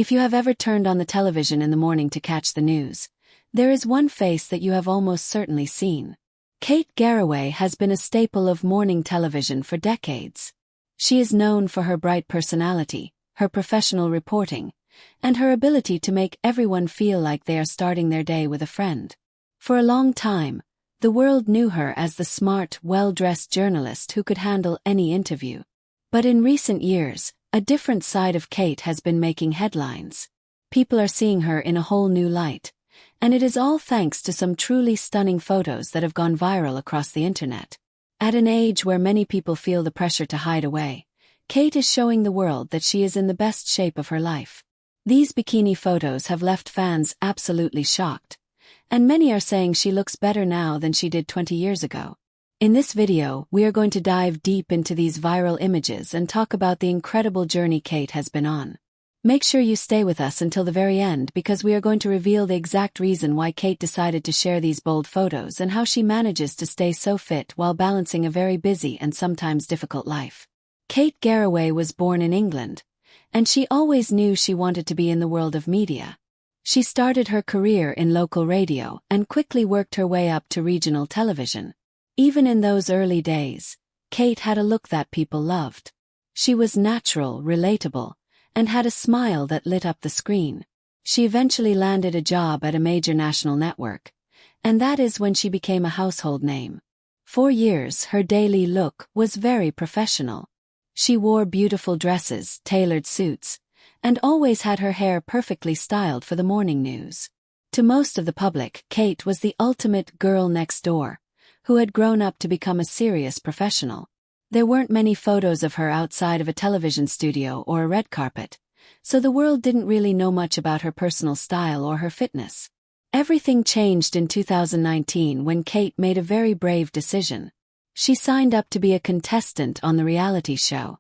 If you have ever turned on the television in the morning to catch the news, there is one face that you have almost certainly seen. Kate Garraway has been a staple of morning television for decades. She is known for her bright personality, her professional reporting, and her ability to make everyone feel like they are starting their day with a friend. For a long time, the world knew her as the smart, well-dressed journalist who could handle any interview. But in recent years, a different side of Kate has been making headlines. People are seeing her in a whole new light, and it is all thanks to some truly stunning photos that have gone viral across the internet. At an age where many people feel the pressure to hide away, Kate is showing the world that she is in the best shape of her life. These bikini photos have left fans absolutely shocked, and many are saying she looks better now than she did 20 years ago. In this video, we are going to dive deep into these viral images and talk about the incredible journey Kate has been on. Make sure you stay with us until the very end because we are going to reveal the exact reason why Kate decided to share these bold photos and how she manages to stay so fit while balancing a very busy and sometimes difficult life. Kate Garraway was born in England, and she always knew she wanted to be in the world of media. She started her career in local radio and quickly worked her way up to regional television. Even in those early days, Kate had a look that people loved. She was natural, relatable, and had a smile that lit up the screen. She eventually landed a job at a major national network, and that is when she became a household name. For years, her daily look was very professional. She wore beautiful dresses, tailored suits, and always had her hair perfectly styled for the morning news. To most of the public, Kate was the ultimate girl next door, who had grown up to become a serious professional. There weren't many photos of her outside of a television studio or a red carpet, so the world didn't really know much about her personal style or her fitness. Everything changed in 2019 when Kate made a very brave decision. She signed up to be a contestant on the reality show,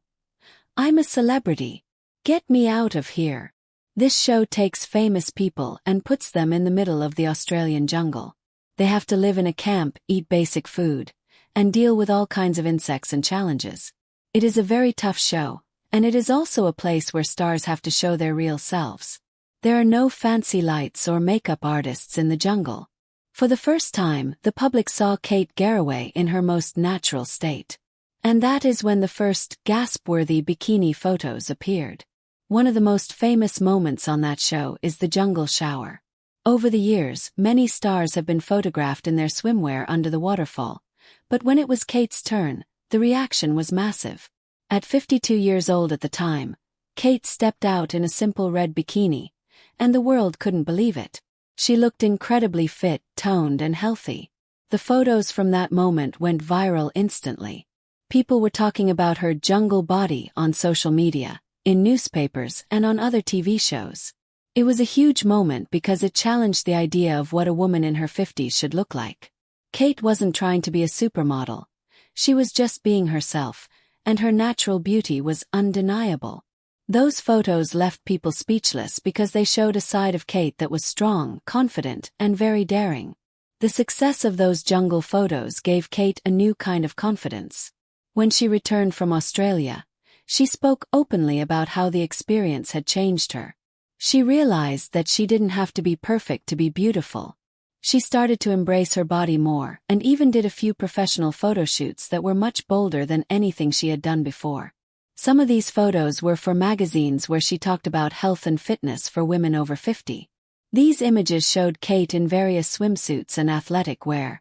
I'm a Celebrity. Get Me Out of Here. This show takes famous people and puts them in the middle of the Australian jungle. They have to live in a camp, eat basic food, and deal with all kinds of insects and challenges. It is a very tough show, and it is also a place where stars have to show their real selves. There are no fancy lights or makeup artists in the jungle. For the first time, the public saw Kate Garraway in her most natural state. And that is when the first gasp-worthy bikini photos appeared. One of the most famous moments on that show is the jungle shower. Over the years, many stars have been photographed in their swimwear under the waterfall. But when it was Kate's turn, the reaction was massive. At 52 years old at the time, Kate stepped out in a simple red bikini, and the world couldn't believe it. She looked incredibly fit, toned, and healthy. The photos from that moment went viral instantly. People were talking about her jungle body on social media, in newspapers, and on other TV shows. It was a huge moment because it challenged the idea of what a woman in her 50s should look like. Kate wasn't trying to be a supermodel. She was just being herself, and her natural beauty was undeniable. Those photos left people speechless because they showed a side of Kate that was strong, confident, and very daring. The success of those jungle photos gave Kate a new kind of confidence. When she returned from Australia, she spoke openly about how the experience had changed her. She realized that she didn't have to be perfect to be beautiful. She started to embrace her body more and even did a few professional photo shoots that were much bolder than anything she had done before. Some of these photos were for magazines where she talked about health and fitness for women over 50. These images showed Kate in various swimsuits and athletic wear,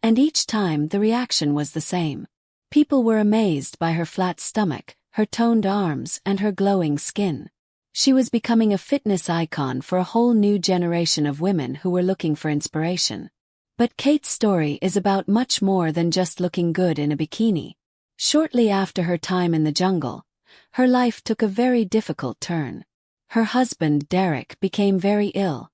and each time the reaction was the same. People were amazed by her flat stomach, her toned arms, and her glowing skin. She was becoming a fitness icon for a whole new generation of women who were looking for inspiration. But Kate's story is about much more than just looking good in a bikini. Shortly after her time in the jungle, her life took a very difficult turn. Her husband, Derek, became very ill,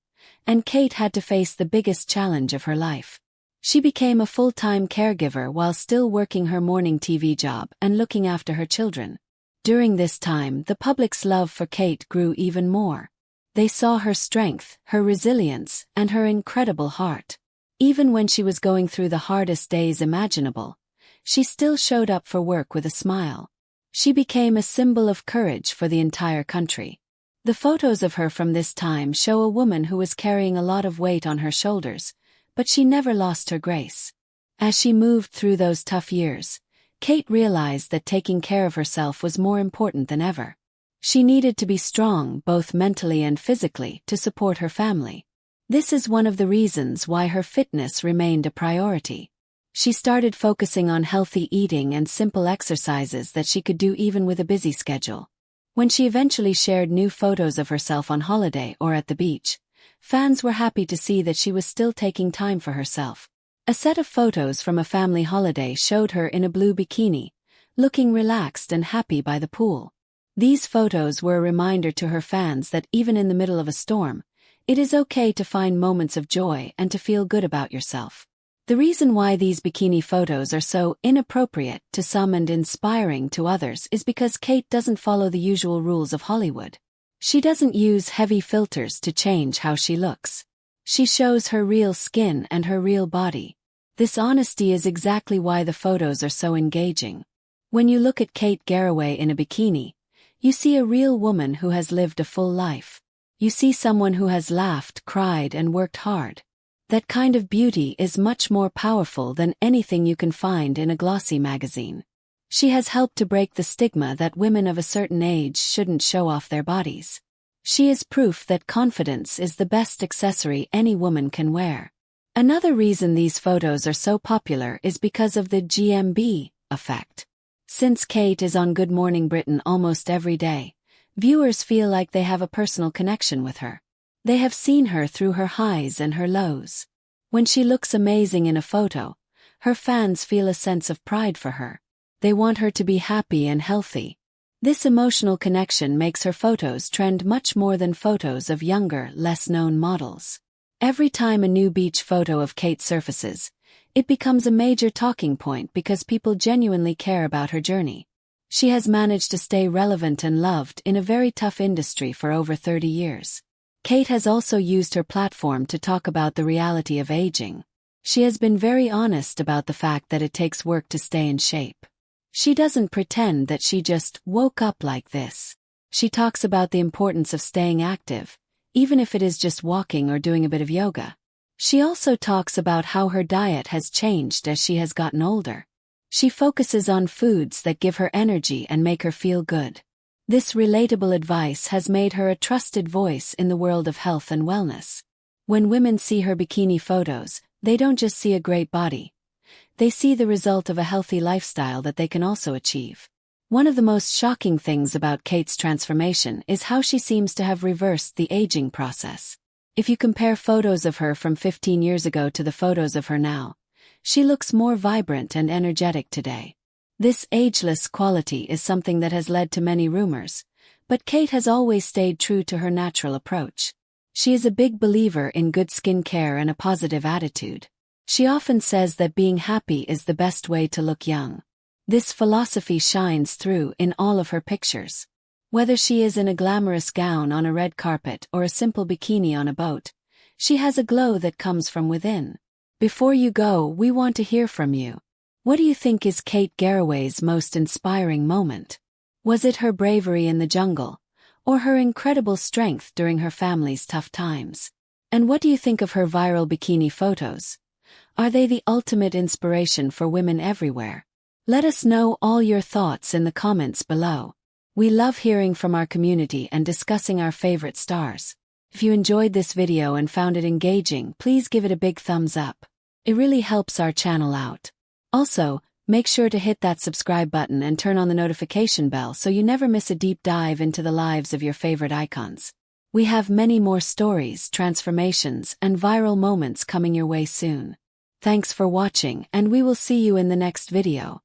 and Kate had to face the biggest challenge of her life. She became a full-time caregiver while still working her morning TV job and looking after her children. During this time, the public's love for Kate grew even more. They saw her strength, her resilience, and her incredible heart. Even when she was going through the hardest days imaginable, she still showed up for work with a smile. She became a symbol of courage for the entire country. The photos of her from this time show a woman who was carrying a lot of weight on her shoulders, but she never lost her grace. As she moved through those tough years, Kate realized that taking care of herself was more important than ever. She needed to be strong both mentally and physically to support her family. This is one of the reasons why her fitness remained a priority. She started focusing on healthy eating and simple exercises that she could do even with a busy schedule. When she eventually shared new photos of herself on holiday or at the beach, fans were happy to see that she was still taking time for herself. A set of photos from a family holiday showed her in a blue bikini, looking relaxed and happy by the pool. These photos were a reminder to her fans that even in the middle of a storm, it is okay to find moments of joy and to feel good about yourself. The reason why these bikini photos are so inappropriate to some and inspiring to others is because Kate doesn't follow the usual rules of Hollywood. She doesn't use heavy filters to change how she looks. She shows her real skin and her real body. This honesty is exactly why the photos are so engaging. When you look at Kate Garraway in a bikini, you see a real woman who has lived a full life. You see someone who has laughed, cried, and worked hard. That kind of beauty is much more powerful than anything you can find in a glossy magazine. She has helped to break the stigma that women of a certain age shouldn't show off their bodies. She is proof that confidence is the best accessory any woman can wear. Another reason these photos are so popular is because of the GMB effect. Since Kate is on Good Morning Britain almost every day, viewers feel like they have a personal connection with her. They have seen her through her highs and her lows. When she looks amazing in a photo, her fans feel a sense of pride for her. They want her to be happy and healthy. This emotional connection makes her photos trend much more than photos of younger, less-known models. Every time a new beach photo of Kate surfaces, it becomes a major talking point because people genuinely care about her journey. She has managed to stay relevant and loved in a very tough industry for over 30 years. Kate has also used her platform to talk about the reality of aging. She has been very honest about the fact that it takes work to stay in shape. She doesn't pretend that she just woke up like this. She talks about the importance of staying active, even if it is just walking or doing a bit of yoga. She also talks about how her diet has changed as she has gotten older. She focuses on foods that give her energy and make her feel good. This relatable advice has made her a trusted voice in the world of health and wellness. When women see her bikini photos, they don't just see a great body. They see the result of a healthy lifestyle that they can also achieve. One of the most shocking things about Kate's transformation is how she seems to have reversed the aging process. If you compare photos of her from 15 years ago to the photos of her now, she looks more vibrant and energetic today. This ageless quality is something that has led to many rumors, but Kate has always stayed true to her natural approach. She is a big believer in good skin care and a positive attitude. She often says that being happy is the best way to look young. This philosophy shines through in all of her pictures. Whether she is in a glamorous gown on a red carpet or a simple bikini on a boat, she has a glow that comes from within. Before you go, we want to hear from you. What do you think is Kate Garraway's most inspiring moment? Was it her bravery in the jungle, or her incredible strength during her family's tough times? And what do you think of her viral bikini photos? Are they the ultimate inspiration for women everywhere? Let us know all your thoughts in the comments below. We love hearing from our community and discussing our favorite stars. If you enjoyed this video and found it engaging, please give it a big thumbs up. It really helps our channel out. Also, make sure to hit that subscribe button and turn on the notification bell so you never miss a deep dive into the lives of your favorite icons. We have many more stories, transformations, and viral moments coming your way soon. Thanks for watching, and we will see you in the next video.